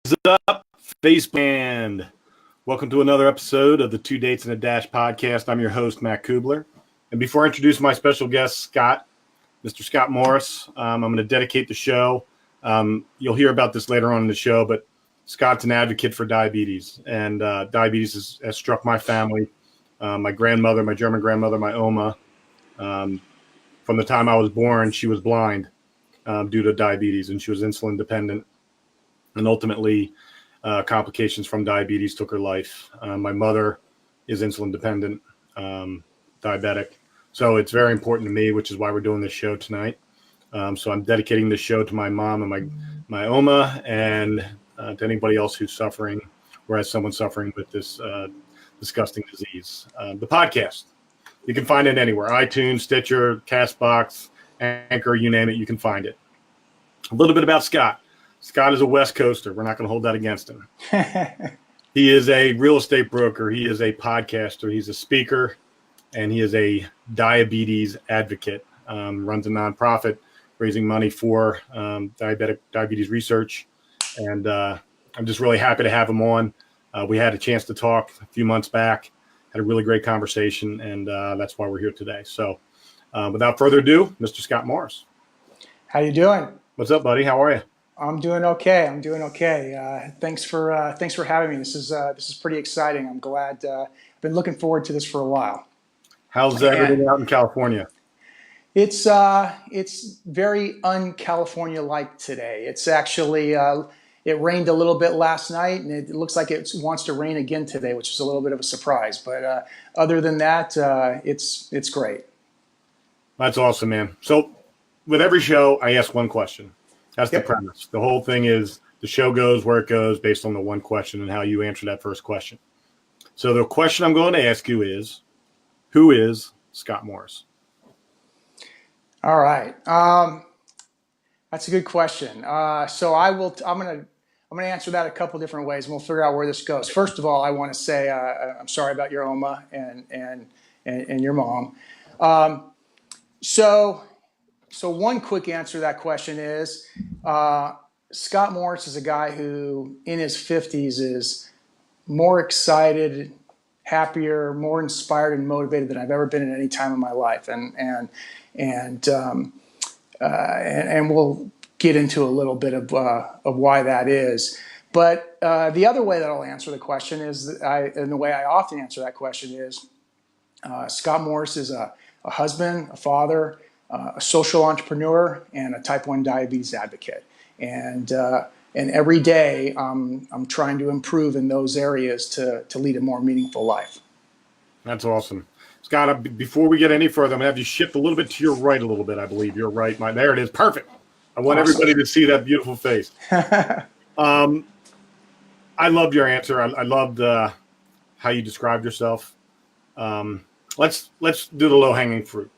What's up, face band? Welcome to another episode of the Two Dates and a Dash podcast. I'm your host, Matt Cubbler. And before I introduce my special guest, Scott, Mr. Scott Morris, I'm going to dedicate the show. You'll hear about this later on in the show, but Scott's an advocate for diabetes, and diabetes has struck my family. My grandmother, my German grandmother, my Oma, from the time I was born, she was blind due to diabetes, and she was insulin dependent. And ultimately, complications from diabetes took her life. My mother is insulin dependent, diabetic. So it's very important to me, which is why we're doing this show tonight. So I'm dedicating this show to my mom and my Oma and to anybody else who's suffering or has someone suffering with this disgusting disease. The podcast, you can find it anywhere: iTunes, Stitcher, Castbox, Anchor, you name it, you can find it. A little bit about Scott. Scott is a West Coaster. We're not going to hold that against him. He is a real estate broker. He is a podcaster. He's a speaker, and he is a diabetes advocate. Runs a nonprofit raising money for diabetes research. And I'm just really happy to have him on. We had a chance to talk a few months back, had a really great conversation, and that's why we're here today. So without further ado, Mr. Scott Morris. How you doing? What's up, buddy? How are you? I'm doing okay. Thanks for having me. This is pretty exciting. I'm glad. I've been looking forward to this for a while. How's everything out in California? It's very un-California-like today. It's actually it rained a little bit last night, and it looks like it wants to rain again today, which is a little bit of a surprise. But other than that, it's great. That's awesome, man. So with every show, I ask one question. That's the premise. The whole thing is the show goes where it goes based on the one question and how you answer that first question. So the question I'm going to ask you is, who is Scott Morris? All right. That's a good question. So I'm going to answer that a couple different ways, and we'll figure out where this goes. First of all, I want to say I'm sorry about your Oma and your mom. So one quick answer to that question is Scott Morris is a guy who in his 50s is more excited, happier, more inspired and motivated than I've ever been at any time in my life. And we'll get into a little bit of why that is. But the other way that I'll answer the question is, and the way I often answer that question is, Scott Morris is a husband, a father, a social entrepreneur, and a type 1 diabetes advocate. And every day I'm trying to improve in those areas to lead a more meaningful life. That's awesome. Scott, before we get any further, I'm going to have you shift a little bit to your right a little bit, I believe. You're right. There it is. Perfect. I want everybody to see that beautiful face. I loved your answer. I loved how you described yourself. Let's do the low-hanging fruit.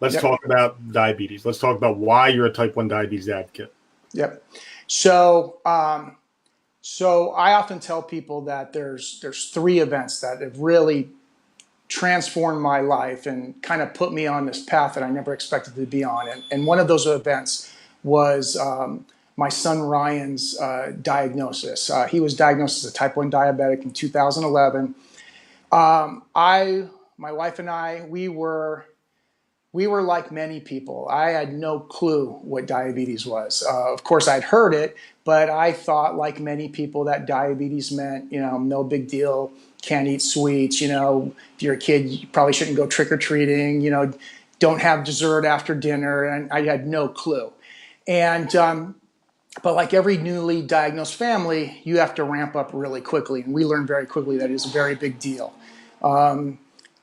Let's talk about diabetes. Let's talk about why you're a type 1 diabetes advocate. Yep. So I often tell people that there's three events that have really transformed my life and kind of put me on this path that I never expected to be on. And one of those events was my son Ryan's diagnosis. He was diagnosed as a type 1 diabetic in 2011. My wife and I, we were like many people. I had no clue what diabetes was. Of course, I'd heard it, but I thought, like many people, that diabetes meant, no big deal, can't eat sweets. If you're a kid, you probably shouldn't go trick-or-treating, don't have dessert after dinner. And I had no clue. And but like every newly diagnosed family, you have to ramp up really quickly. And we learned very quickly that it is a very big deal.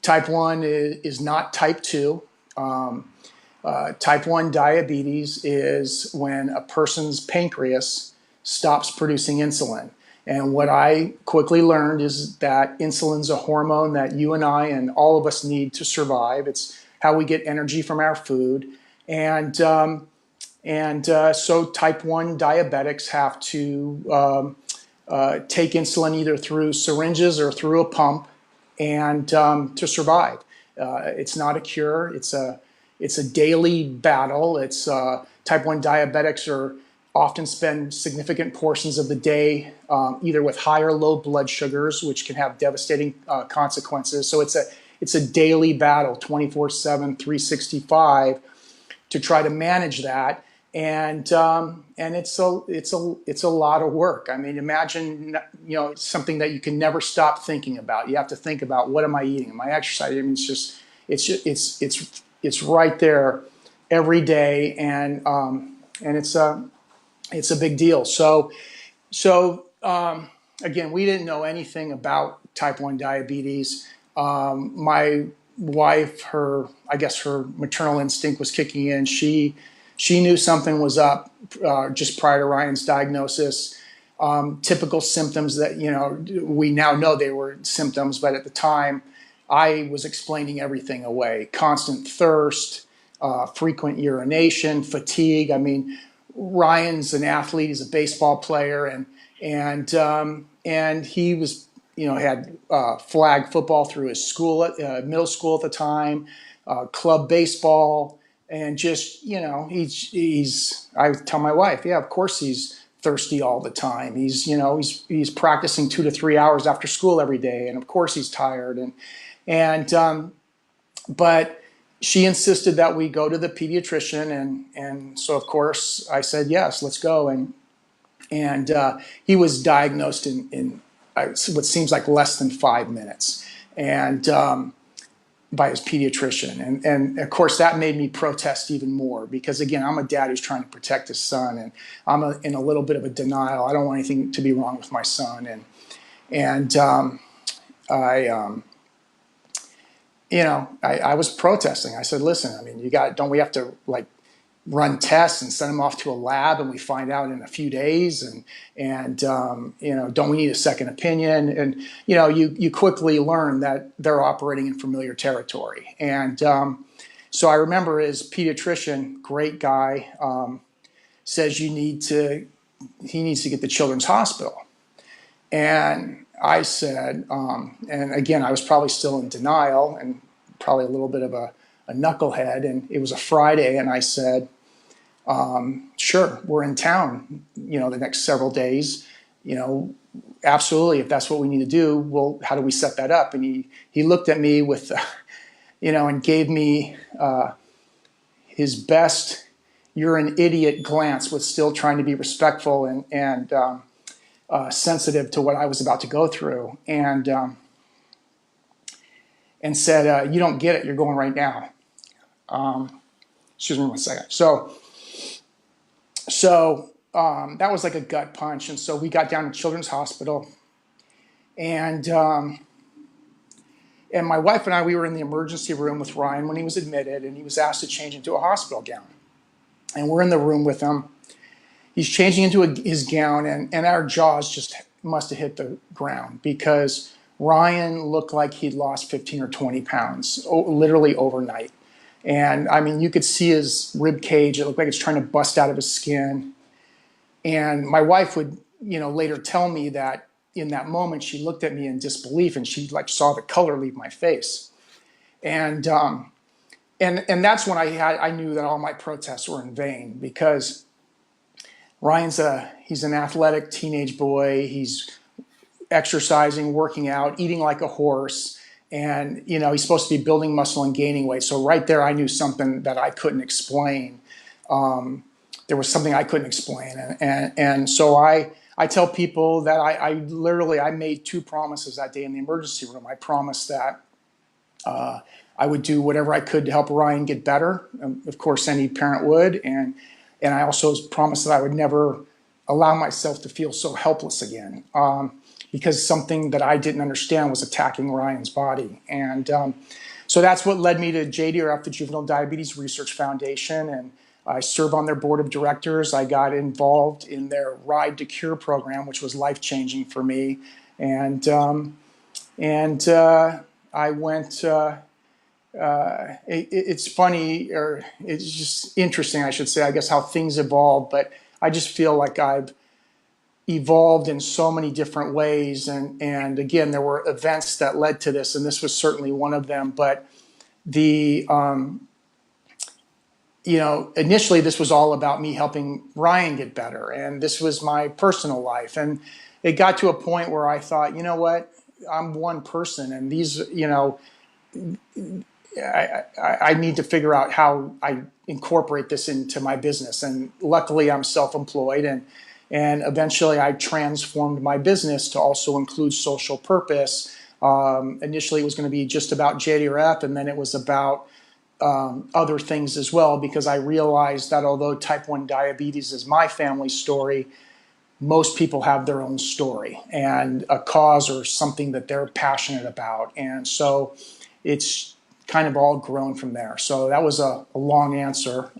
Type 1 is not type 2. Type 1 diabetes is when a person's pancreas stops producing insulin. And what I quickly learned is that insulin's a hormone that you and I and all of us need to survive. It's how we get energy from our food. And so type 1 diabetics have to take insulin either through syringes or through a pump and to survive. It's not a cure. It's a daily battle. It's type 1 diabetics are often spend significant portions of the day either with high or low blood sugars, which can have devastating consequences. So it's a daily battle, 24/7, 365, to try to manage that. And it's a lot of work. I mean, imagine something that you can never stop thinking about. You have to think about, what am I eating? Am I exercising? I mean, it's right there every day, and it's a big deal. So again, we didn't know anything about type 1 diabetes. My wife, I guess her maternal instinct was kicking in. She knew something was up just prior to Ryan's diagnosis. Typical symptoms that, we now know they were symptoms, but at the time I was explaining everything away. Constant thirst, frequent urination, fatigue. I mean, Ryan's an athlete, he's a baseball player, and he was, had flag football through his school, middle school at the time, club baseball. And just, I tell my wife, yeah, of course he's thirsty all the time. He's practicing 2 to 3 hours after school every day. And of course he's tired. But she insisted that we go to the pediatrician. And so of course I said, yes, let's go. And he was diagnosed in what seems like less than 5 minutes. And, by his pediatrician. And of course that made me protest even more, because again, I'm a dad who's trying to protect his son, and I'm in a little bit of a denial. I don't want anything to be wrong with my son. I was protesting. I said, listen, I mean, don't we have to run tests and send them off to a lab, and we find out in a few days, and don't we need a second opinion? And you quickly learn that they're operating in familiar territory. And so I remember his pediatrician, great guy, says he needs to get to Children's Hospital. And I said, and again, I was probably still in denial and probably a little bit of a knucklehead, and it was a Friday, and I said, sure, we're in town, the next several days, absolutely. If that's what we need to do, well, how do we set that up? And he looked at me with, and gave me his best, you're an idiot glance, with still trying to be respectful and sensitive to what I was about to go through. And said, you don't get it. You're going right now. Excuse me 1 second. So that was like a gut punch. And so we got down to Children's Hospital, and my wife and I, we were in the emergency room with Ryan when he was admitted, and he was asked to change into a hospital gown. And we're in the room with him. He's changing into his gown, and our jaws just must have hit the ground, because Ryan looked like he'd lost 15 or 20 pounds, literally overnight. And I mean, you could see his rib cage. It looked like it's trying to bust out of his skin. And my wife would, later tell me that in that moment, she looked at me in disbelief, and she saw the color leave my face. And that's when I knew that all my protests were in vain, because he's an athletic teenage boy. He's exercising, working out, eating like a horse. And, he's supposed to be building muscle and gaining weight. So right there, I knew something that I couldn't explain. There was something I couldn't explain. And so I tell people that I made 2 promises that day in the emergency room. I promised that I would do whatever I could to help Ryan get better. Of course, any parent would. And I also promised that I would never allow myself to feel so helpless again. Because something that I didn't understand was attacking Ryan's body. And so that's what led me to JDRF, the Juvenile Diabetes Research Foundation, and I serve on their board of directors. I got involved in their Ride to Cure program, which was life-changing for me. And I went, it's funny, or it's just interesting, I should say, I guess, how things evolve, but I just feel like I've evolved in so many different ways. And again, there were events that led to this, and this was certainly one of them. But initially this was all about me helping Ryan get better, and this was my personal life. And it got to a point where I thought, you know what, I'm one person, and these, I need to figure out how I incorporate this into my business. And luckily, I'm self-employed, and eventually I transformed my business to also include social purpose. Initially, it was going to be just about JDRF, and then it was about other things as well, because I realized that although type 1 diabetes is my family story, most people have their own story and a cause or something that they're passionate about. And so it's kind of all grown from there. So that was a long answer.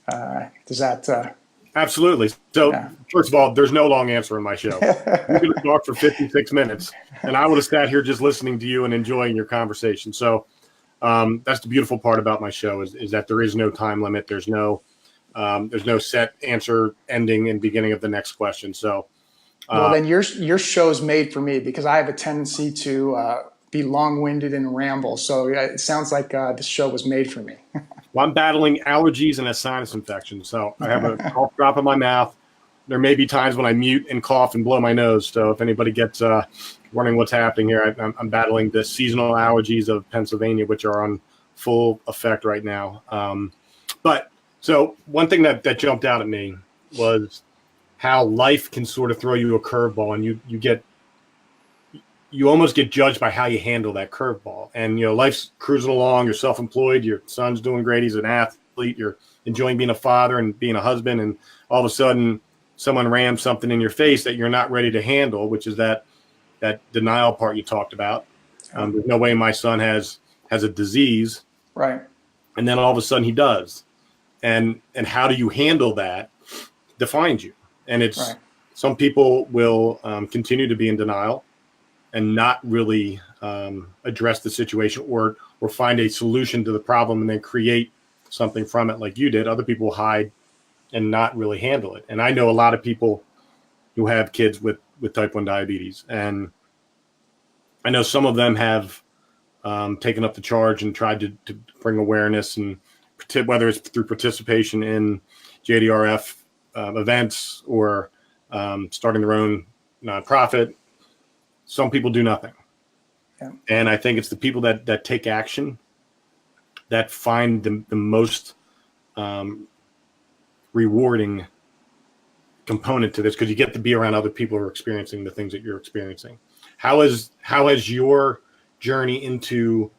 Does that? Absolutely. So, Yeah. first of all, there's no long answer in my show. You're going to talk for 56 minutes, and I would have sat here just listening to you and enjoying your conversation. So, that's the beautiful part about my show is that there is no time limit. There's no set answer, ending, and beginning of the next question. So, Well, then your show's made for me, because I have a tendency to be long-winded and ramble. So it sounds like this show was made for me. well, I'm battling allergies and a sinus infection. So I have a cough drop in my mouth. There may be times when I mute and cough and blow my nose. So if anybody gets wondering what's happening here, I'm battling the seasonal allergies of Pennsylvania, which are on full effect right now. But so one thing that jumped out at me was how life can sort of throw you a curveball, and you almost get judged by how you handle that curveball. And life's cruising along. You're self-employed. Your son's doing great. He's an athlete. You're enjoying being a father and being a husband. And all of a sudden, someone rams something in your face that you're not ready to handle, which is that denial part you talked about. There's no way my son has a disease, Right. and then all of a sudden he does. And how do you handle that defines you. And it's Right. Some people will continue to be in denial and not really address the situation or find a solution to the problem and then create something from it like you did. Other people hide and not really handle it. And I know a lot of people who have kids with type 1 diabetes. And I know some of them have taken up the charge and tried to bring awareness, and whether it's through participation in JDRF events or starting their own nonprofit. Some people do nothing. Yeah. And I think it's the people that take action that find the most rewarding component to this, because you get to be around other people who are experiencing the things that you're experiencing. How has your journey into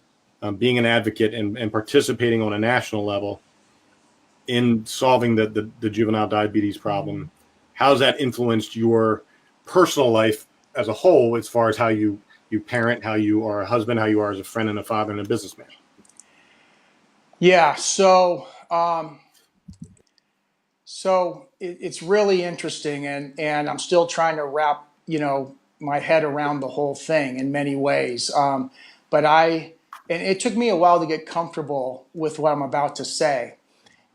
being an advocate and participating on a national level in solving the juvenile diabetes problem, how's that influenced your personal life as a whole, as far as how you parent, how you are a husband, how you are as a friend and a father and a businessman? Yeah. So it's really interesting, and I'm still trying to wrap my head around the whole thing in many ways. And it took me a while to get comfortable with what I'm about to say.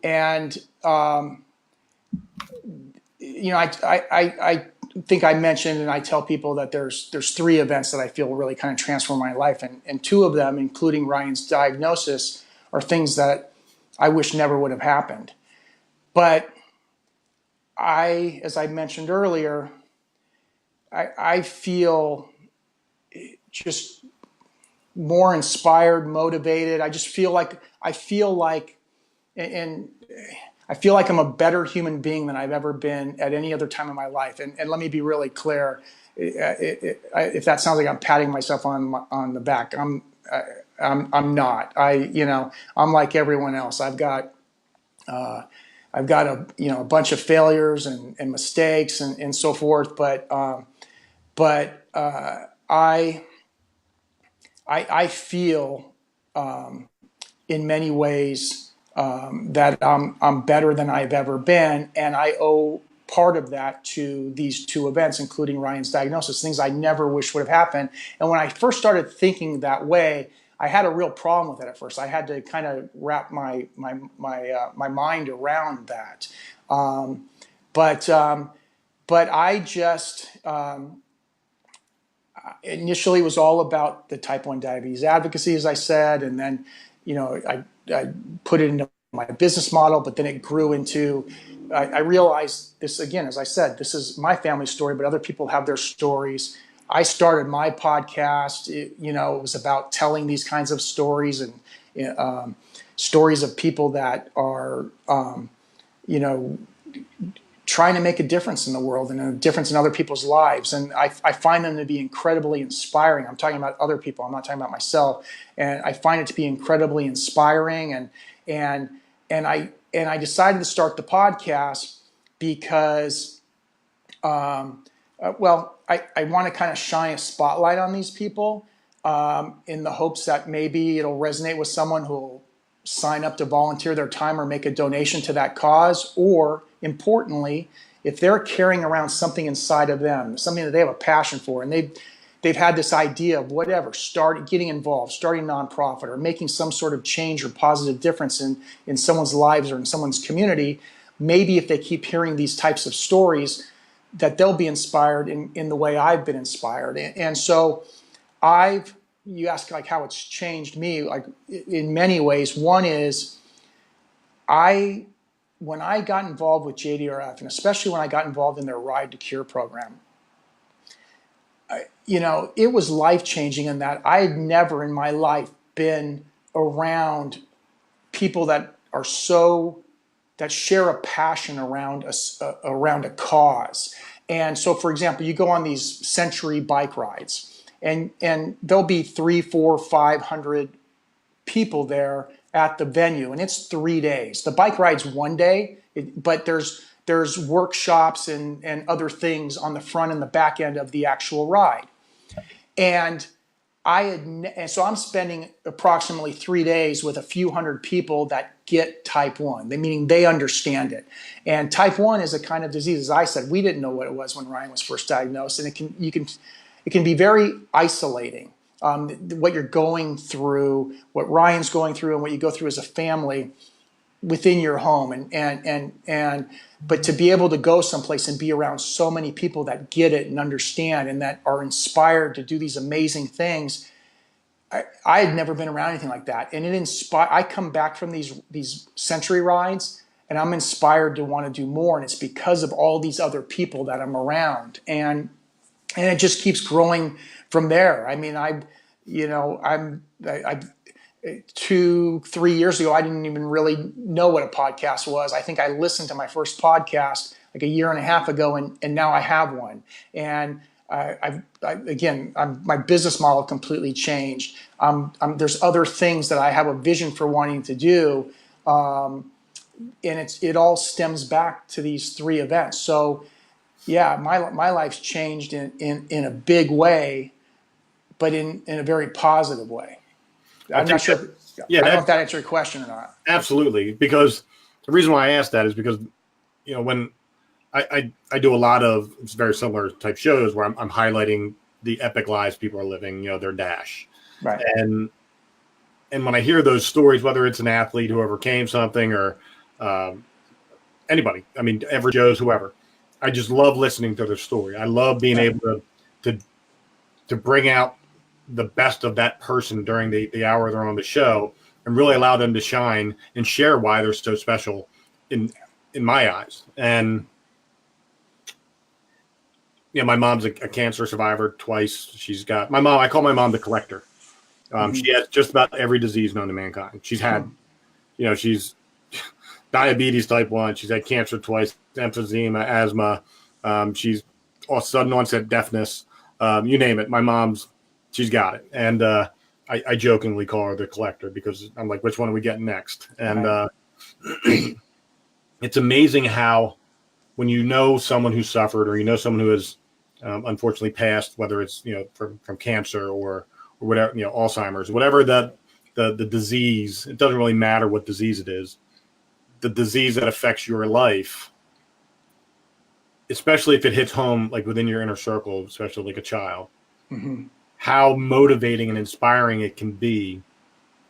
And I think I mentioned, and I tell people that there's three events that I feel really kind of transform my life, and two of them, including Ryan's diagnosis, are things that I wish never would have happened. But as I mentioned earlier, I feel just more inspired, motivated. I feel like I'm a better human being than I've ever been at any other time in my life. And let me be really clear. If that sounds like I'm patting myself on the back, I'm not. I'm like everyone else. I've got a bunch of failures and mistakes and so forth. But I feel in many ways that I'm better than I've ever been, and I owe part of that to these two events, including Ryan's diagnosis, things I never wish would have happened. And when I first started thinking that way, I had a real problem with it at first. I had to kind of wrap my mind around that. But I just initially was all about the type 1 diabetes advocacy, as I said, and then I put it into my business model, but then it grew into, I realized this again, as I said, this is my family story, but other people have their stories. I started my podcast. It was about telling these kinds of stories and stories of people that are, trying to make a difference in the world and a difference in other people's lives. And I find them to be incredibly inspiring. I'm talking about other people. I'm not talking about myself. And I find it to be incredibly inspiring. And I decided to start the podcast because, I want to kind of shine a spotlight on these people in the hopes that maybe it'll resonate with someone who will sign up to volunteer their time or make a donation to that cause. Or importantly, if they're carrying around something inside of them, something that they have a passion for, and they've had this idea of whatever, getting involved, starting a nonprofit, or making some sort of change or positive difference in someone's lives or in someone's community, maybe if they keep hearing these types of stories, that they'll be inspired in the way I've been inspired. And so you ask like how it's changed me, like in many ways. One is when I got involved with JDRF, and especially when I got involved in their Ride to Cure program, it was life-changing in that I had never in my life been around people that share a passion around a cause. And so, for example, you go on these century bike rides, and there'll be 300, 400, 500 people there at the venue, and it's 3 days. The bike ride's one day, but there's workshops and other things on the front and the back end of the actual ride. And so I'm spending approximately 3 days with a few hundred people that get type 1, meaning they understand it. And type 1 is a kind of disease, as I said, we didn't know what it was when Ryan was first diagnosed, and it can be very isolating. What you're going through, what Ryan's going through, and what you go through as a family within your home, but to be able to go someplace and be around so many people that get it and understand and that are inspired to do these amazing things. I had never been around anything like that, and I come back from these century rides, and I'm inspired to want to do more, and it's because of all these other people that I'm around, and it just keeps growing from there. I mean, 2-3 years ago, I didn't even really know what a podcast was. I think I listened to my first podcast like a year and a half ago, and now I have one. And my business model completely changed. There's other things that I have a vision for wanting to do, and it all stems back to these 3 events. So, yeah, my life's changed in a big way, but in a very positive way. I'm not sure. I don't know if that answered your question or not. Absolutely, because the reason why I asked that is because, when I do a lot of it's very similar type shows where I'm highlighting the epic lives people are living, their dash, right? And when I hear those stories, whether it's an athlete who overcame something or anybody, Ever Joe's, whoever, I just love listening to their story. I love being able to bring out the best of that person during the hour they're on the show and really allow them to shine and share why they're so special in my eyes. And my mom's a cancer survivor twice. She's got I call my mom the collector. She has just about every disease known to mankind. She's had, she's diabetes type 1. She's had cancer twice, emphysema, asthma. She's sudden onset deafness. You name it. My mom's, she's got it. And I jokingly call her the collector because I'm like, which one are we getting next? And it's amazing how when you know someone who suffered or someone who has unfortunately passed, whether it's from cancer or whatever, Alzheimer's, whatever the disease, it doesn't really matter what disease it is. The disease that affects your life, especially if it hits home, like within your inner circle, especially like a child, how motivating and inspiring it can be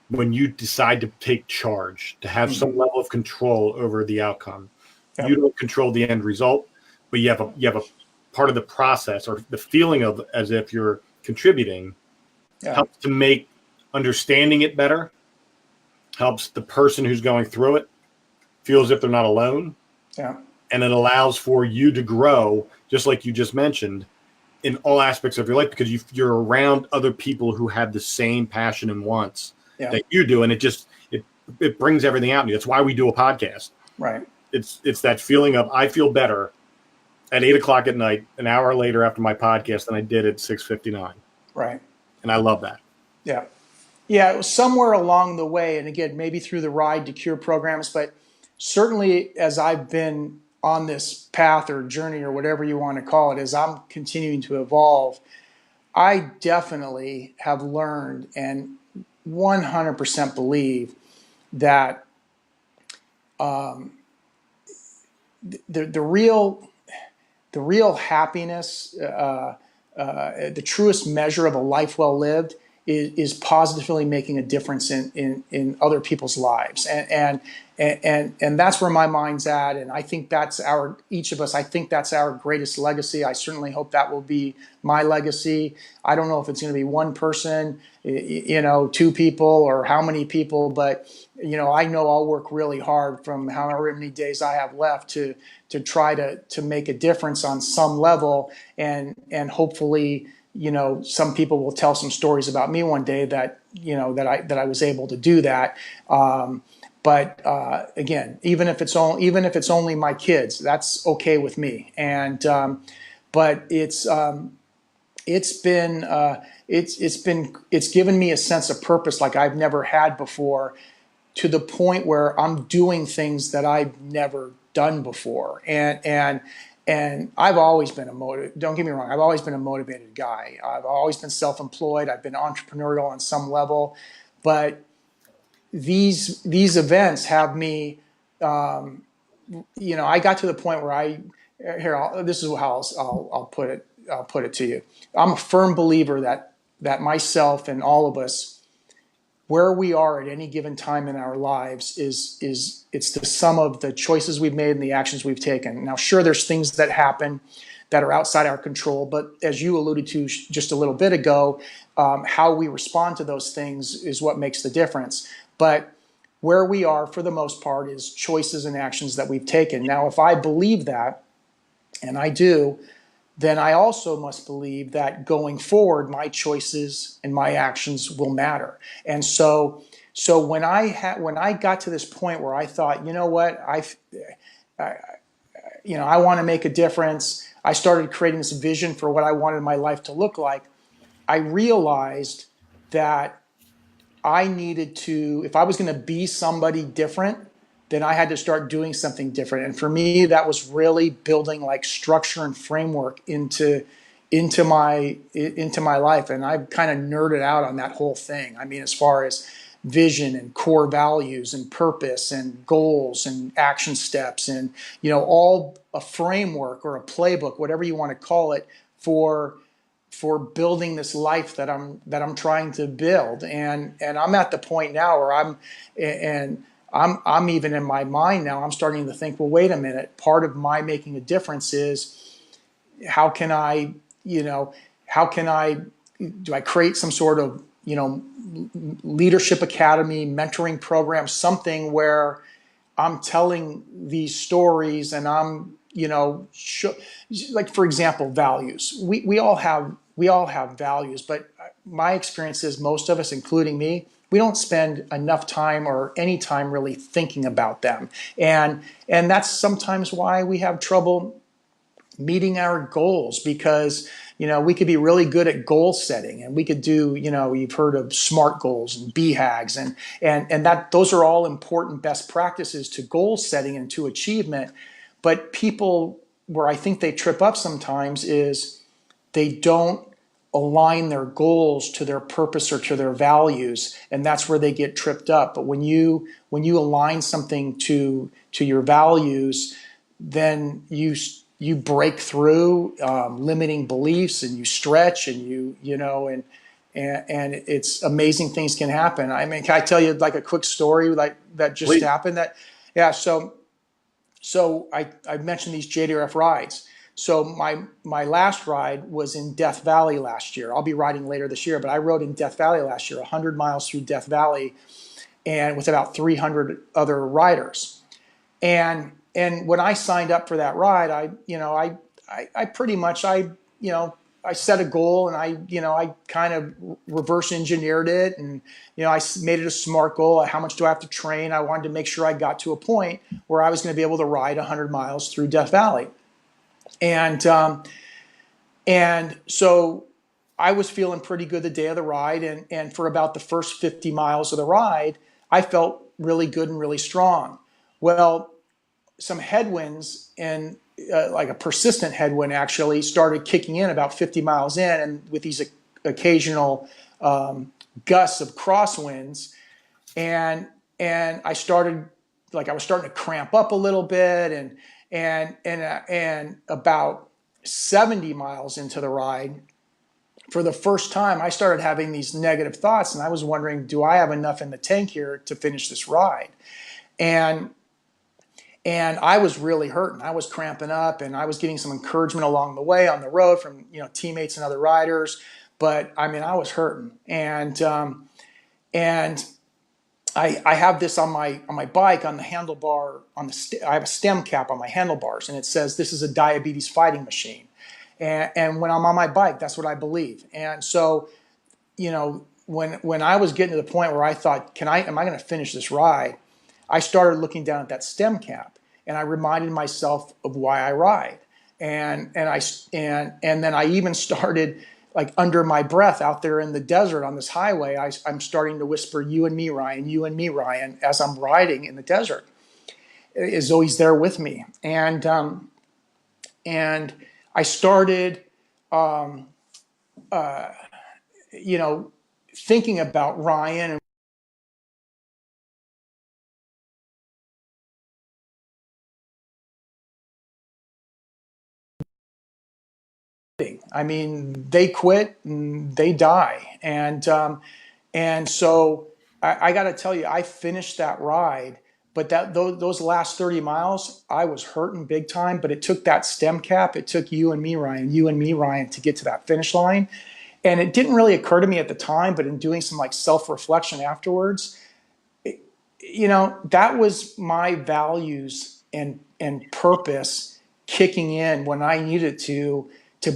when you decide to take charge, to have some level of control over the outcome. Yep. You don't control the end result, but you have a part of the process or the feeling of as if you're contributing helps to make understanding it better, helps the person who's going through it feel as if they're not alone. Yeah. And it allows for you to grow, just like you just mentioned, in all aspects of your life, because you're around other people who have the same passion and wants Yeah. that you do. And it brings everything out in you. That's why we do a podcast. Right. It's that feeling of, I feel better at 8:00 at night, an hour later after my podcast, than I did at 6:59. Right. And I love that. Yeah. Yeah. It was somewhere along the way. And again, maybe through the Ride to Cure programs, but certainly as I've been on this path or journey or whatever you want to call it, as I'm continuing to evolve, I definitely have learned and 100% believe that the real happiness, the truest measure of a life well lived, is positively making a difference in other people's lives, and that's where my mind's at, and I think that's each of us. I think that's our greatest legacy. I certainly hope that will be my legacy. I don't know if it's going to be one person, two people, or how many people, but I know I'll work really hard from however many days I have left to try to make a difference on some level, and hopefully some people will tell some stories about me one day that I was able to do that. But again, even if it's only my kids, that's okay with me. And but it's given me a sense of purpose like I've never had before, to the point where I'm doing things that I've never done before. And I've always been don't get me wrong, I've always been a motivated guy. I've always been self-employed. I've been entrepreneurial on some level, but these events have me, I got to the point where this is how I'll put it. I'll put it to you. I'm a firm believer that myself and all of us, where we are at any given time in our lives, it's the sum of the choices we've made and the actions we've taken. Now, sure, there's things that happen that are outside our control, but as you alluded to just a little bit ago, how we respond to those things is what makes the difference. But where we are, for the most part, is choices and actions that we've taken. Now, if I believe that, and I do, then I also must believe that going forward, my choices and my actions will matter. And so when I got to this point where I thought, you know what, I want to make a difference, I started creating this vision for what I wanted my life to look like. I realized that I needed to, if I was going to be somebody different, then I had to start doing something different. And for me, that was really building like structure and framework into my life. And I've kind of nerded out on that whole thing. I mean, as far as vision and core values and purpose and goals and action steps and, all a framework or a playbook, whatever you want to call it, for building this life that I'm trying to build. And I'm at the point now where I'm even in my mind now, I'm starting to think, well, wait a minute, part of my making a difference is how can I do I create some sort of, leadership academy, mentoring program, something where I'm telling these stories and I'm, like, for example, values. We all have values, but my experience is most of us, including me, we don't spend enough time or any time really thinking about them. And that's sometimes why we have trouble meeting our goals, because, we could be really good at goal setting and we could do, you've heard of SMART goals and BHAGs and that those are all important best practices to goal setting and to achievement. But people, where I think they trip up sometimes, is they don't align their goals to their purpose or to their values, and that's where they get tripped up. But when you align something to your values, then you break through limiting beliefs and you stretch and and it's amazing things can happen. I mean, can I tell you like a quick story like that just Please. happened? So I mentioned these JDRF rides. So my last ride was in Death Valley last year. I'll be riding later this year, but I rode in Death Valley last year, 100 miles through Death Valley, and with about 300 other riders. And when I signed up for that ride, I pretty much, I set a goal, and I kind of reverse engineered it, and I made it a SMART goal. How much do I have to train? I wanted to make sure I got to a point where I was going to be able to ride 100 miles through Death Valley, and so I was feeling pretty good the day of the ride, and for about the first 50 miles of the ride, I felt really good and really strong. Well, some headwinds, and like a persistent headwind, actually started kicking in about 50 miles in, and with these occasional gusts of crosswinds, and I was starting to cramp up a little bit, and about 70 miles into the ride, for the first time, I started having these negative thoughts, and I was wondering, do I have enough in the tank here to finish this ride? And I was really hurting. I was cramping up, and I was getting some encouragement along the way on the road from teammates and other riders. But I mean, I was hurting, and I have this on my bike, on the handlebar, I have a stem cap on my handlebars, and it says, "This is a diabetes fighting machine." And when I'm on my bike, that's what I believe. And so, when I was getting to the point where I thought, am I going to finish this ride? I started looking down at that stem cap, and I reminded myself of why I ride. And then I even started, like, under my breath out there in the desert on this highway, I'm starting to whisper, "You and me, Ryan, you and me, Ryan," as I'm riding in the desert. Is always there with me. And I started, thinking about Ryan and I mean, they quit and they die. And so I got to tell you, I finished that ride, but those last 30 miles, I was hurting big time. But it took that stem cap, it took you and me, Ryan, to get to that finish line. And it didn't really occur to me at the time, but in doing some like self-reflection afterwards, that was my values and purpose kicking in when I needed to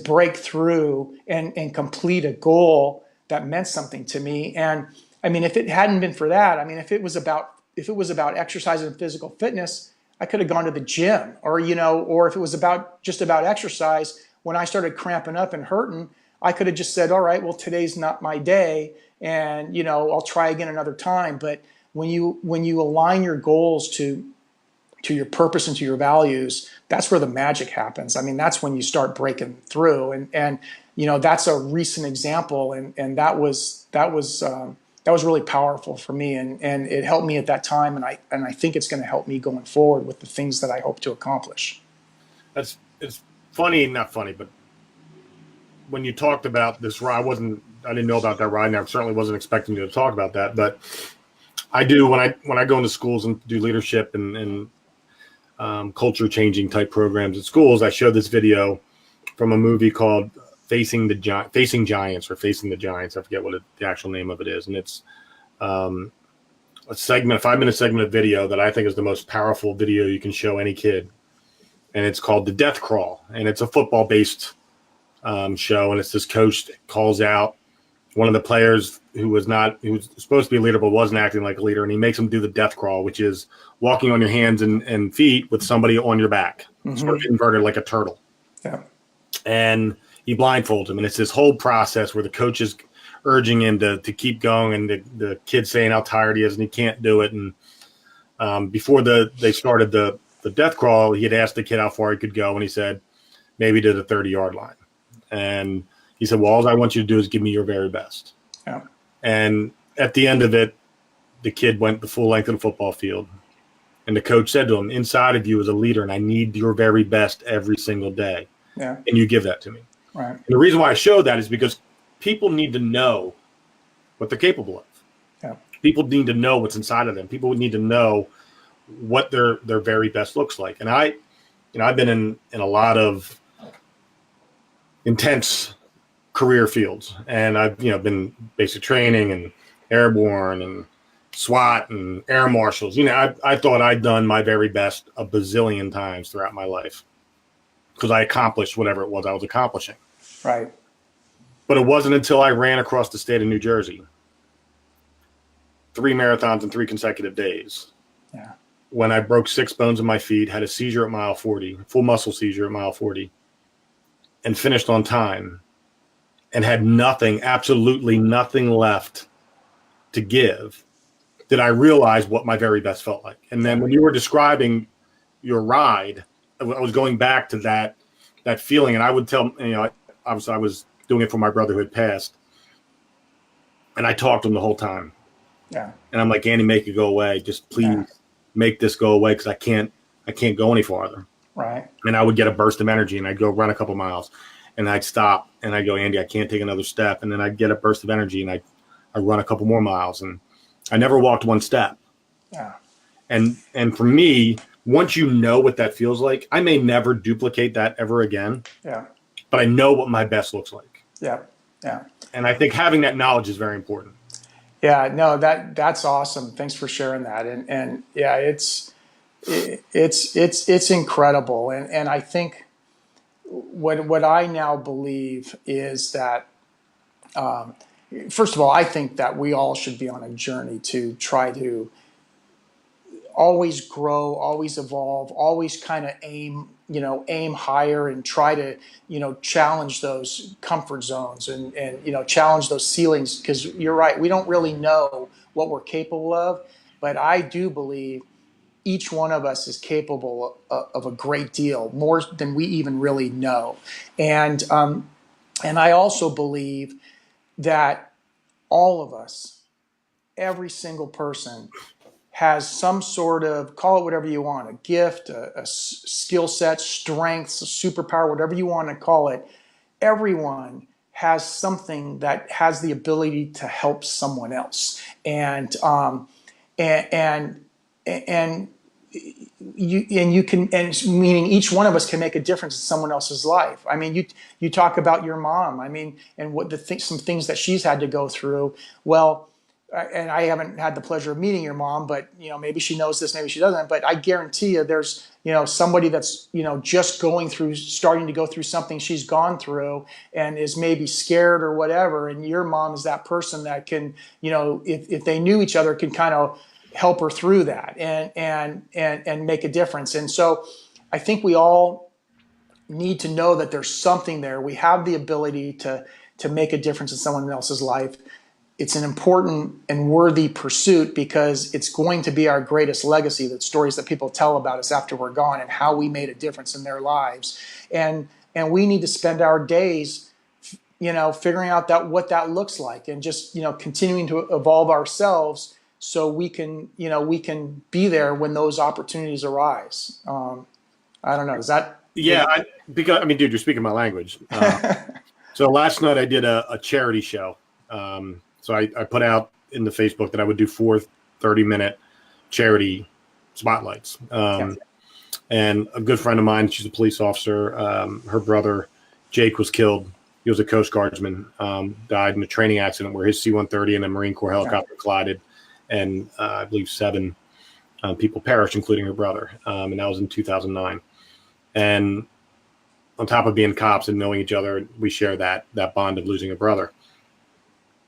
break through and complete a goal that meant something to me. And I mean, if it hadn't been for that, I mean, if it was about exercise and physical fitness, I could have gone to the gym, or if it was just about exercise, when I started cramping up and hurting, I could have just said, all right, well, today's not my day, and I'll try again another time. But when you align your goals to your purpose and to your values, that's where the magic happens. I mean, that's when you start breaking through, and that's a recent example, and that was really powerful for me, and it helped me at that time, and I think it's going to help me going forward with the things that I hope to accomplish. It's funny, not funny, but when you talked about this ride, I didn't know about that ride, and I certainly wasn't expecting you to talk about that, but I do when I go into schools and do leadership and culture changing type programs at schools. I show this video from a movie called Facing Giants, or Facing the Giants. I forget what the actual name of it is, and it's a 5-minute segment of video that I think is the most powerful video you can show any kid, and it's called The Death Crawl, and it's a football based show, and it's this coach that calls out one of the players who was supposed to be a leader but wasn't acting like a leader, and he makes him do the death crawl, which is walking on your hands and feet with somebody on your back, sort of inverted like a turtle. Yeah. And he blindfolds him, and it's this whole process where the coach is urging him to keep going, and the kid's saying how tired he is and he can't do it. And before they started the death crawl, he had asked the kid how far he could go, and he said maybe to the 30-yard line. And he said, well, all I want you to do is give me your very best. Yeah. And at the end of it, the kid went the full length of the football field. And the coach said to him, inside of you is a leader, and I need your very best every single day. Yeah. And you give that to me. Right. And the reason why I show that is because people need to know what they're capable of. Yeah. People need to know what's inside of them. People need to know what their very best looks like. And I've been in a lot of intense career fields, and I've been basic training and airborne and SWAT and air marshals. I thought I'd done my very best a bazillion times throughout my life because I accomplished whatever it was I was accomplishing. Right. But it wasn't until I ran across the state of New Jersey, 3 marathons in 3 consecutive days. Yeah. When I broke 6 bones in my feet, had a seizure at mile 40, full muscle seizure at mile 40, and finished on time and had nothing, absolutely nothing left to give, did I realize what my very best felt like. And then when you were describing your ride, I was going back to that feeling. And I would tell, obviously I was doing it for my brother who had passed. And I talked to him the whole time. Yeah. And I'm like, Andy, make it go away. Just please make this go away because I can't go any farther. Right. And I would get a burst of energy and I'd go run a couple miles and I'd stop and I'd go, Andy, I can't take another step. And then I'd get a burst of energy and I'd run a couple more miles. And I never walked one step. Yeah. And for me, once you know what that feels like, I may never duplicate that ever again. Yeah. But I know what my best looks like. Yeah. Yeah. And I think having that knowledge is very important. Yeah, no, that's awesome. Thanks for sharing that. And yeah, it's incredible. And I think what I now believe is that, first of all, I think that we all should be on a journey to try to always grow, always evolve, always kind of aim higher and try to, challenge those comfort zones and challenge those ceilings. Because you're right, we don't really know what we're capable of, but I do believe each one of us is capable of a great deal, more than we even really know. And I also believe that all of us, every single person, has some sort of, call it whatever you want, a gift, a skill set, strengths, a superpower, whatever you want to call it. Everyone has something that has the ability to help someone else, and you can, and meaning each one of us can make a difference in someone else's life. I mean, you talk about your mom. I mean, and what some things that she's had to go through. Well, and I haven't had the pleasure of meeting your mom, but maybe she knows this, maybe she doesn't. But I guarantee you, there's somebody that's just starting to go through something she's gone through, and is maybe scared or whatever. And your mom is that person that can, if they knew each other, can kind of help her through that and make a difference. And so, I think we all need to know that there's something there. We have the ability to make a difference in someone else's life. It's an important and worthy pursuit because it's going to be our greatest legacy, the stories that people tell about us after we're gone and how we made a difference in their lives. And we need to spend our days, figuring out what that looks like, and just, continuing to evolve ourselves so we can be there when those opportunities arise. I don't know. Is that? Yeah. Dude, you're speaking my language. So last night I did a charity show. So I put out in the Facebook that I would do 4 30-minute charity spotlights. And a good friend of mine, she's a police officer. Her brother, Jake, was killed. He was a Coast Guardsman, died in a training accident where his C-130 and a Marine Corps helicopter collided. And I believe 7 people perished, including her brother. And that was in 2009. And on top of being cops and knowing each other, we share that bond of losing a brother.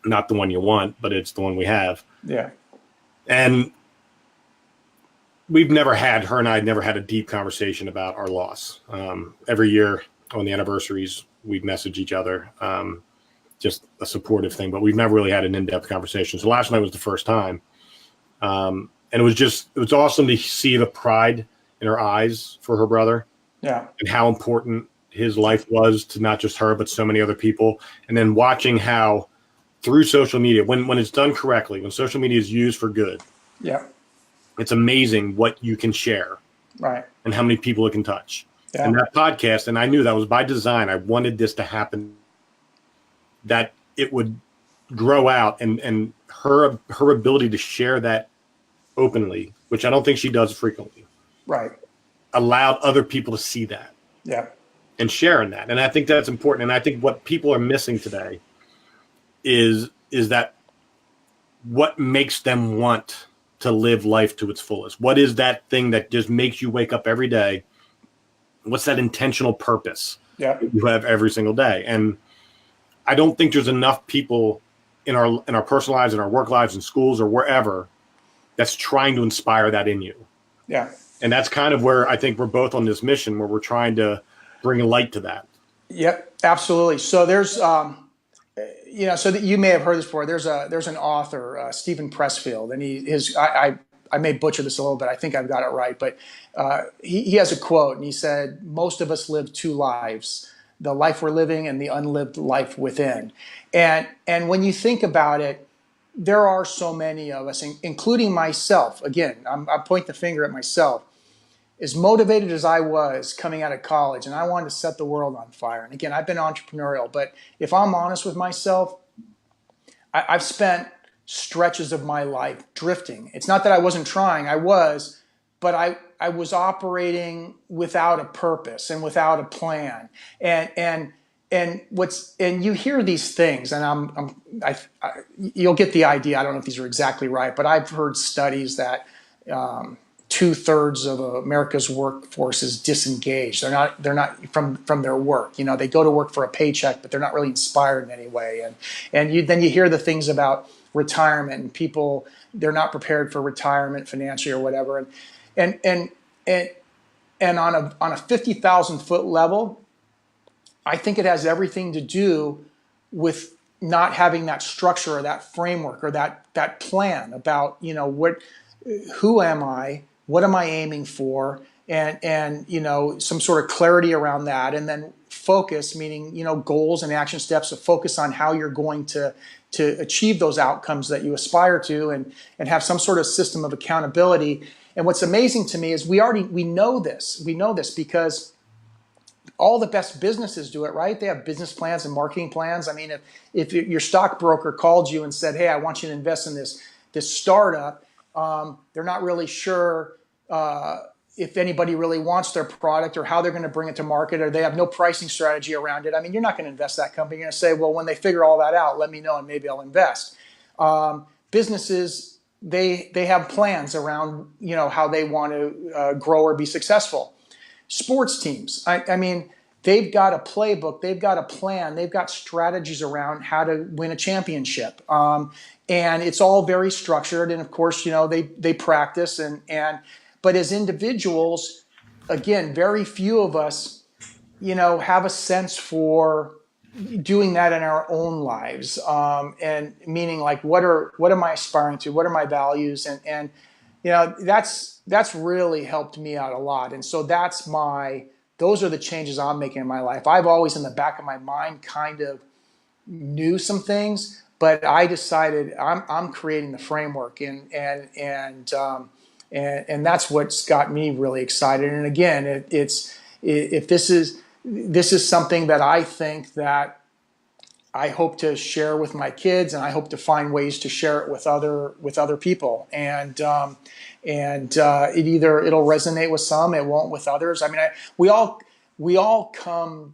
Not the one you want, but it's the one we have. Yeah. And her and I never had a deep conversation about our loss. Every year on the anniversaries, we'd message each other, just a supportive thing, but we've never really had an in-depth conversation. So last night was the first time. And it was awesome to see the pride in her eyes for her brother. Yeah. And how important his life was to not just her, but so many other people. And then watching how, through social media, when it's done correctly, when social media is used for good, yeah, it's amazing what you can share, right, and how many people it can touch. Yeah. And that podcast, and I knew that was by design. I wanted this to happen, that it would grow out, and her ability to share that openly, which I don't think she does frequently, right, allowed other people to see that, yeah, and share in that. And I think that's important. And I think what people are missing today is that what makes them want to live life to its fullest? What is that thing that just makes you wake up every day? What's that intentional purpose that you have every single day? And I don't think there's enough people in our personal lives, in our work lives, in schools or wherever that's trying to inspire that in you. Yeah. And that's kind of where I think we're both on this mission where we're trying to bring light to that. Yep, absolutely. So there's, so that you may have heard this before. There's an author, Stephen Pressfield, and I may butcher this a little bit. I think I've got it right, but he has a quote, and he said, "Most of us live two lives: the life we're living and the unlived life within." And when you think about it, there are so many of us, including myself. Again, I point the finger at myself. As motivated as I was coming out of college, and I wanted to set the world on fire. And again, I've been entrepreneurial, but if I'm honest with myself, I've spent stretches of my life drifting. It's not that I wasn't trying, I was, but I was operating without a purpose and without a plan. And you hear these things, and you'll get the idea. I don't know if these are exactly right, but I've heard studies that 2/3 of America's workforce is disengaged. They're not from their work. They go to work for a paycheck, but they're not really inspired in any way. And then you hear the things about retirement, and people, they're not prepared for retirement financially or whatever. And on a 50,000 foot level, I think it has everything to do with not having that structure or that framework or that plan about, who am I? What am I aiming for? And some sort of clarity around that. And then focus, meaning, goals and action steps to focus on how you're going to achieve those outcomes that you aspire to, and have some sort of system of accountability. And what's amazing to me is we know this. We know this because all the best businesses do it, right? They have business plans and marketing plans. I mean, if your stockbroker called you and said, "Hey, I want you to invest in this startup," they're not really sure if anybody really wants their product or how they're going to bring it to market, or they have no pricing strategy around it. I mean, you're not going to invest that company. You're going to say, well, when they figure all that out, let me know and maybe I'll invest. Businesses, they have plans around, how they want to grow or be successful. Sports teams, I mean, they've got a playbook, they've got a plan, they've got strategies around how to win a championship. And it's all very structured. And of course, they practice but as individuals, again, very few of us, have a sense for doing that in our own lives. And meaning, like, what am I aspiring to? What are my values? And that's really helped me out a lot. And so those are the changes I'm making in my life. I've always in the back of my mind kind of knew some things, but I decided I'm creating the framework, and that's what's got me really excited. And again, if this is something that I think that I hope to share with my kids, and I hope to find ways to share it with other people. And it'll resonate with some, it won't with others. I mean, we all come.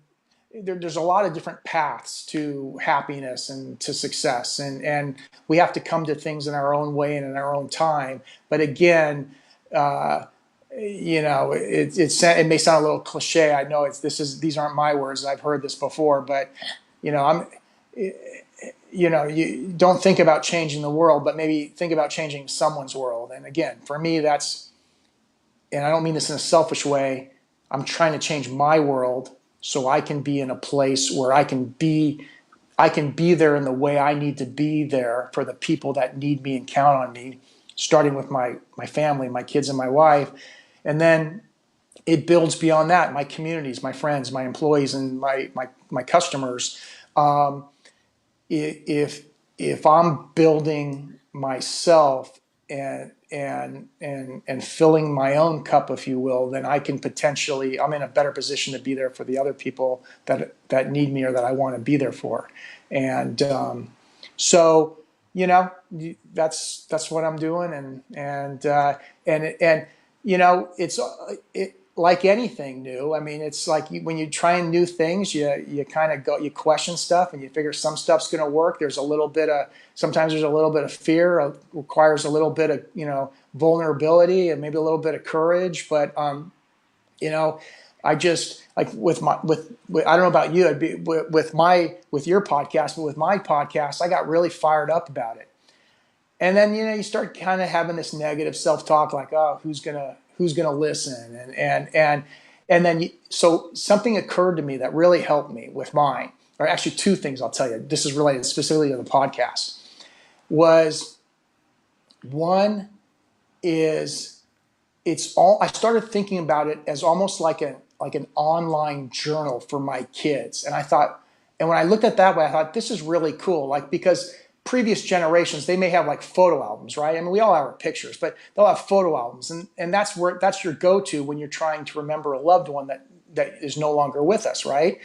There's a lot of different paths to happiness and to success, and we have to come to things in our own way and in our own time. But again, it may sound a little cliche. I know these aren't my words. I've heard this before, but you don't think about changing the world, but maybe think about changing someone's world. And again, for me, and I don't mean this in a selfish way, I'm trying to change my world so I can be in a place where I can be there in the way I need to be there for the people that need me and count on me, starting with my family, my kids and my wife. And then it builds beyond that, my communities, my friends, my employees, and my customers. If I'm building myself and filling my own cup, if you will, then I'm in a better position to be there for the other people that need me or that I want to be there for. And so that's what I'm doing. And like anything new, I mean, it's like when you're trying new things, you kind of you question stuff and you figure some stuff's going to work. Sometimes there's a little bit of fear, requires a little bit of, vulnerability and maybe a little bit of courage. But, I just like with I don't know about you, with your podcast, but with my podcast, I got really fired up about it. And then, you start kind of having this negative self-talk, like, oh, who's gonna listen? And then, so something occurred to me that really helped me with mine, or actually two things I'll tell you. This is related specifically to the podcast. One is I started thinking about it as almost like an online journal for my kids. And when I looked at it that way, I thought, this is really cool. Like, because previous generations, they may have like photo albums, right? I mean, we all have our pictures, but they'll have photo albums. And that's your go-to when you're trying to remember a loved one that is no longer with us, right?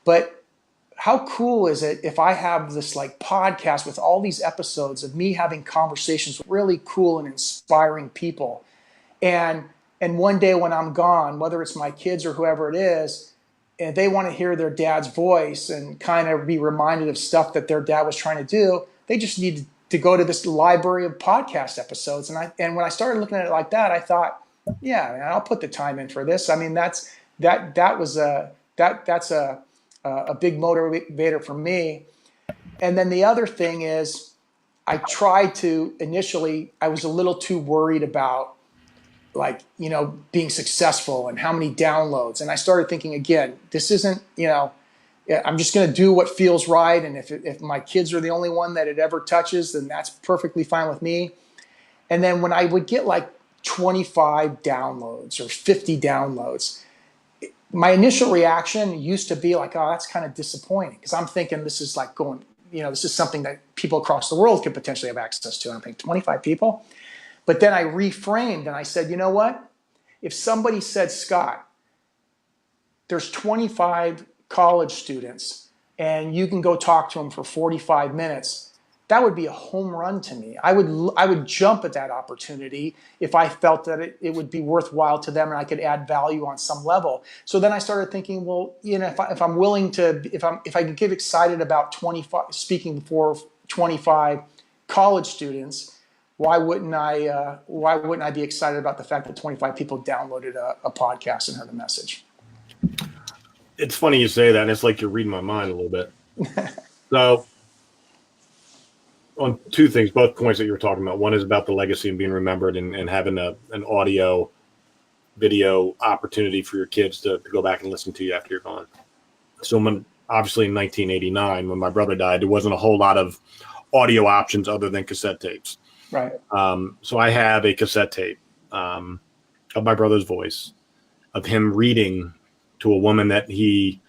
But how cool is it if I have this like podcast with all these episodes of me having conversations with really cool and inspiring people. And one day when I'm gone, whether it's my kids or whoever it is, and they want to hear their dad's voice and kind of be reminded of stuff that their dad was trying to do, they just need to go to this library of podcast episodes. And when I started looking at it like that, I thought, yeah, man, I'll put the time in for this. I mean, that's a big motivator for me. And then the other thing is, I was a little too worried about being successful and how many downloads. And I started thinking, again, this isn't, I'm just going to do what feels right. And if my kids are the only one that it ever touches, then that's perfectly fine with me. And then when I would get like 25 downloads or 50 downloads, my initial reaction used to be like, oh, that's kind of disappointing. Because I'm thinking this is like this is something that people across the world could potentially have access to. And I'm thinking 25 people. But then I reframed and I said, you know what? If somebody said, Scott, there's 25 college students and you can go talk to them for 45 minutes, that would be a home run to me. I would jump at that opportunity if I felt that it would be worthwhile to them and I could add value on some level. So then I started thinking, well, if I'm willing to, if I could get excited about speaking before 25 college students, why wouldn't I be excited about the fact that 25 people downloaded a podcast and heard a message? It's funny you say that, and it's like you're reading my mind a little bit. So, on two things, both points that you were talking about. One is about the legacy and being remembered and having an audio, video opportunity for your kids to go back and listen to you after you're gone. So, obviously in 1989, when my brother died, there wasn't a whole lot of audio options other than cassette tapes. Right. So I have a cassette tape of my brother's voice, of him reading to a woman that we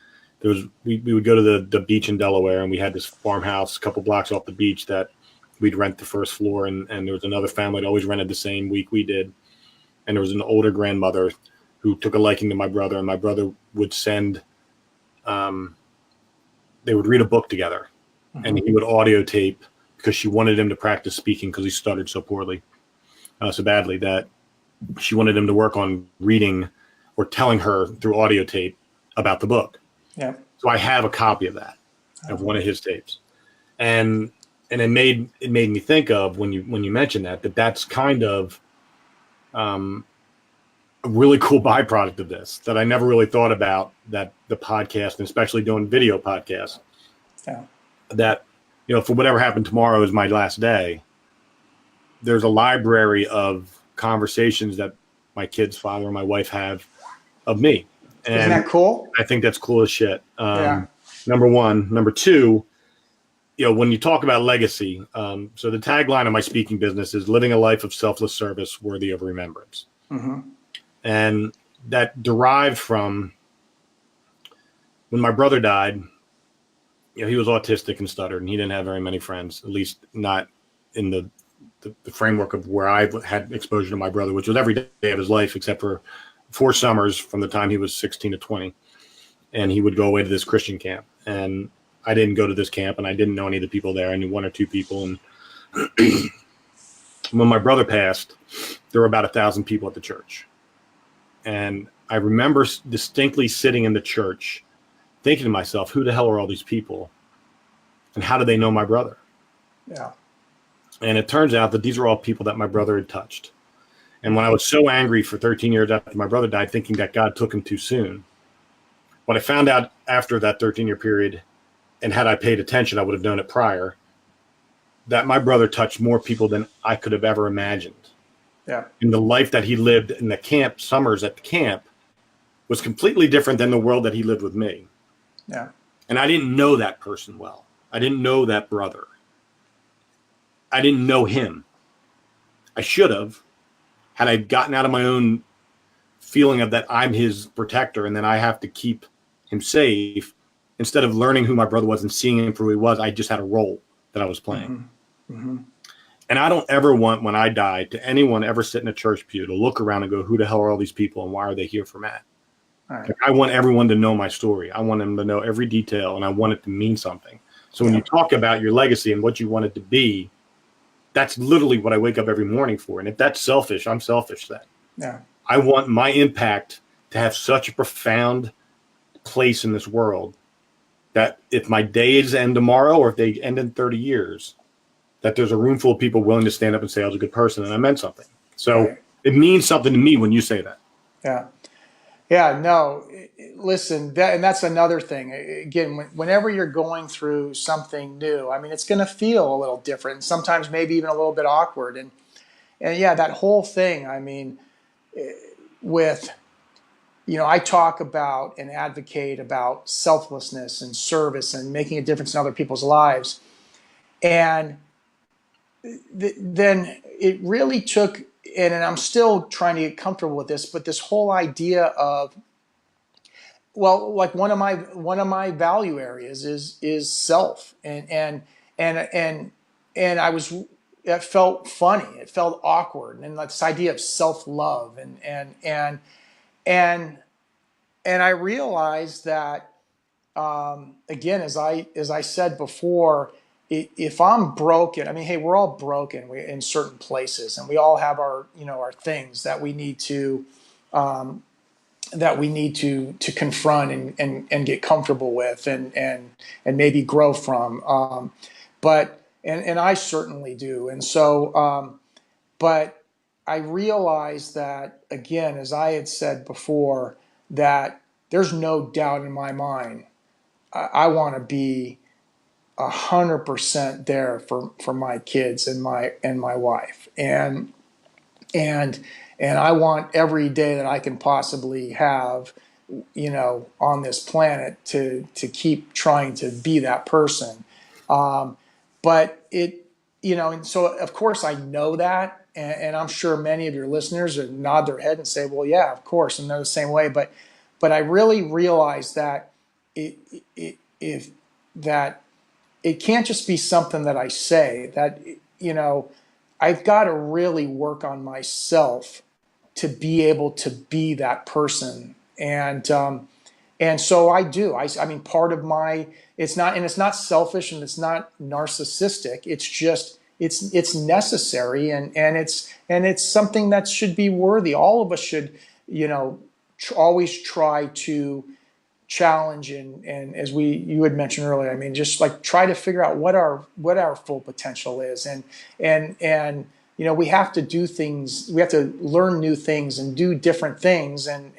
would go to the beach in Delaware, and we had this farmhouse a couple blocks off the beach that we'd rent the first floor, and there was another family that always rented the same week we did. And there was an older grandmother who took a liking to my brother, and my brother would send, they would read a book together, mm-hmm. and he would audio tape because she wanted him to practice speaking because he stuttered so poorly, so badly that she wanted him to work on reading or telling her through audio tape about the book. Yeah. So I have a copy of that, of one of his tapes. And it made me think of when you mentioned that's kind of a really cool byproduct of this that I never really thought about, that the podcast, and especially doing video podcasts, that, for whatever happened tomorrow is my last day, there's a library of conversations that my kid's father and my wife have of me. And isn't that cool? I think that's cool as shit. Yeah. Number one. Number two, when you talk about legacy, so the tagline of my speaking business is living a life of selfless service worthy of remembrance. Mm-hmm. And that derived from when my brother died. He was autistic and stuttered, and he didn't have very many friends, at least not in the framework of where I had exposure to my brother, which was every day of his life, except for 4 summers from the time he was 16 to 20. And he would go away to this Christian camp. And I didn't go to this camp, and I didn't know any of the people there. I knew 1 or 2 people. And when my brother passed, there were about 1,000 people at the church. And I remember distinctly sitting in the church thinking to myself, who the hell are all these people? And how do they know my brother? Yeah. And it turns out that these are all people that my brother had touched. And when I was so angry for 13 years after my brother died, thinking that God took him too soon, what I found out after that 13-year period, and had I paid attention, I would have known it prior, that my brother touched more people than I could have ever imagined. Yeah. And the life that he lived in the camp, summers at the camp, was completely different than the world that he lived with me. Yeah. And I didn't know that person well. I didn't know that brother. I didn't know him. I should have, had I gotten out of my own feeling of that I'm his protector and then I have to keep him safe. Instead of learning who my brother was and seeing him for who he was, I just had a role that I was playing. Mm-hmm. Mm-hmm. And I don't ever want, when I die, to anyone ever sit in a church pew to look around and go, who the hell are all these people and why are they here for Matt? All right. Like, I want everyone to know my story. I want them to know every detail, and I want it to mean something. So when you talk about your legacy and what you want it to be, that's literally what I wake up every morning for. And if that's selfish, I'm selfish then. Yeah. I want my impact to have such a profound place in this world that if my days end tomorrow or if they end in 30 years, that there's a room full of people willing to stand up and say I was a good person and I meant something. So It means something to me when you say that. Yeah. Yeah, no, listen, that's another thing. Again, whenever you're going through something new, I mean, it's going to feel a little different, sometimes maybe even a little bit awkward. And yeah, that whole thing, I mean, with, I talk about and advocate about selflessness and service and making a difference in other people's lives. And then it really took, and I'm still trying to get comfortable with this, but this whole idea of, well, like one of my value areas is self, and it felt funny, it felt awkward, and this idea of self love, and I realized that, again, as I said before, if I'm broken, I mean, hey, we're all broken in certain places, and we all have our our things that we need to confront and get comfortable with and maybe grow from. But I certainly do. And so, but I realized that, again, as I had said before, that there's no doubt in my mind, I want to be 100% there for my kids and my wife. And I want every day that I can possibly have, on this planet to keep trying to be that person. But it, and so of course I know that, and I'm sure many of your listeners would nod their head and say, well, yeah, of course, and they're the same way. But I really realize that that it can't just be something that I say, that, I've got to really work on myself to be able to be that person. And so I do. I mean, part of it's not selfish and it's not narcissistic. It's just, it's necessary, and it's something that should be worthy. All of us should, always try to challenge and as you had mentioned earlier, I mean, just like try to figure out what our full potential is, and we have to do things, we have to learn new things and do different things, and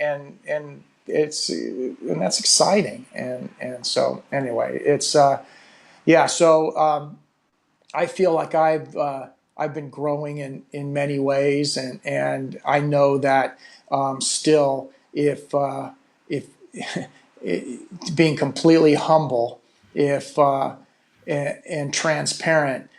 that's exciting, and so anyway, it's so I feel like I've been growing in many ways, and I know that still, if being completely humble, and transparent,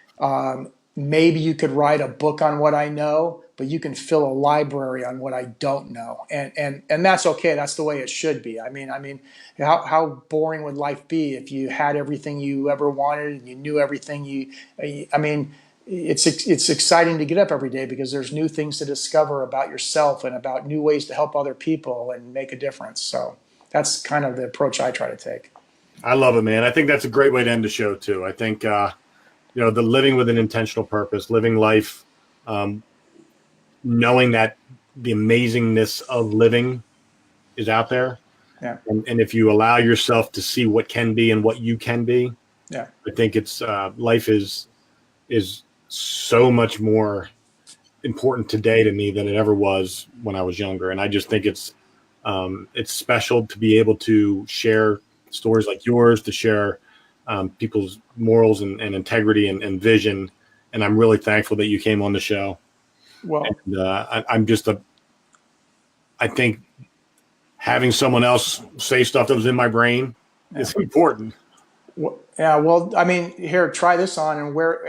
maybe you could write a book on what I know, but you can fill a library on what I don't know, and that's okay. That's the way it should be. I mean, how boring would life be if you had everything you ever wanted and you knew everything I mean, it's exciting to get up every day because there's new things to discover about yourself and about new ways to help other people and make a difference. So that's kind of the approach I try to take. I love it, man. I think that's a great way to end the show too. I think, the living with an intentional purpose, living life, knowing that the amazingness of living is out there. Yeah. And if you allow yourself to see what can be and what you can be, Yeah. I think it's life is so much more important today to me than it ever was when I was younger. And I just think it's special to be able to share stories like yours, to share people's morals and integrity and vision. And I'm really thankful that you came on the show. Well, And I think having someone else say stuff that was in my brain is important. yeah. Well, I mean, here, try this on and wear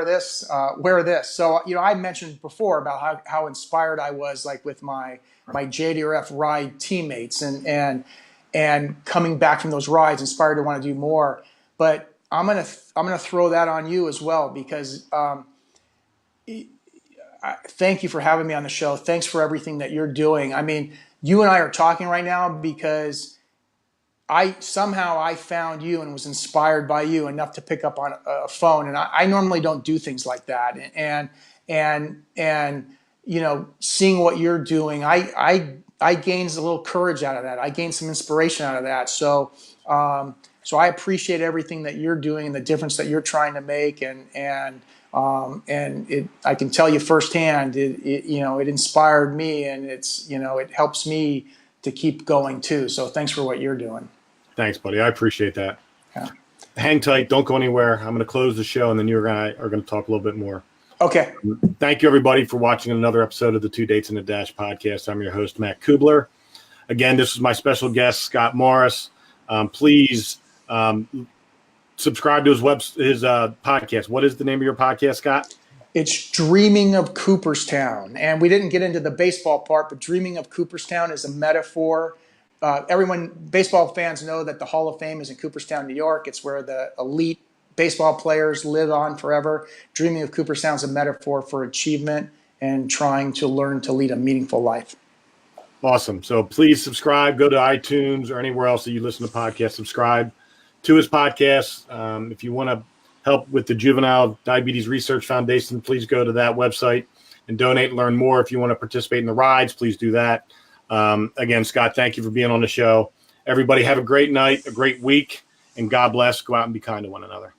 this. Wear this. So, I mentioned before about how inspired I was, like with my JDRF ride teammates, and coming back from those rides, inspired to want to do more. But I'm gonna throw that on you as well, because thank you for having me on the show. Thanks for everything that you're doing. I mean, you and I are talking right now because I found you and was inspired by you enough to pick up on a phone. And I normally don't do things like that. And seeing what you're doing, I gained a little courage out of that. I gained some inspiration out of that. So I appreciate everything that you're doing and the difference that you're trying to make. And I can tell you firsthand, it inspired me, and it helps me to keep going too. So thanks for what you're doing. Thanks, buddy. I appreciate that. Yeah. Hang tight. Don't go anywhere. I'm going to close the show, and then you and I are going to talk a little bit more. Okay. Thank you, everybody, for watching another episode of the Two Dates in a Dash podcast. I'm your host, Matt Cubbler. Again, this is my special guest, Scott Morris. Please subscribe to his podcast. What is the name of your podcast, Scott? It's Dreaming of Cooperstown. And we didn't get into the baseball part, but Dreaming of Cooperstown is a metaphor. Baseball fans know that the Hall of Fame is in Cooperstown, New York. It's where the elite baseball players live on forever. Dreaming of Cooperstown is a metaphor for achievement and trying to learn to lead a meaningful life. Awesome. So please subscribe. Go to iTunes or anywhere else that you listen to podcasts. Subscribe to his podcast. If you want to help with the Juvenile Diabetes Research Foundation, please go to that website and donate and learn more. If you want to participate in the rides, please do that. Again, Scott, thank you for being on the show. Everybody have a great night, a great week, and God bless. Go out and be kind to one another.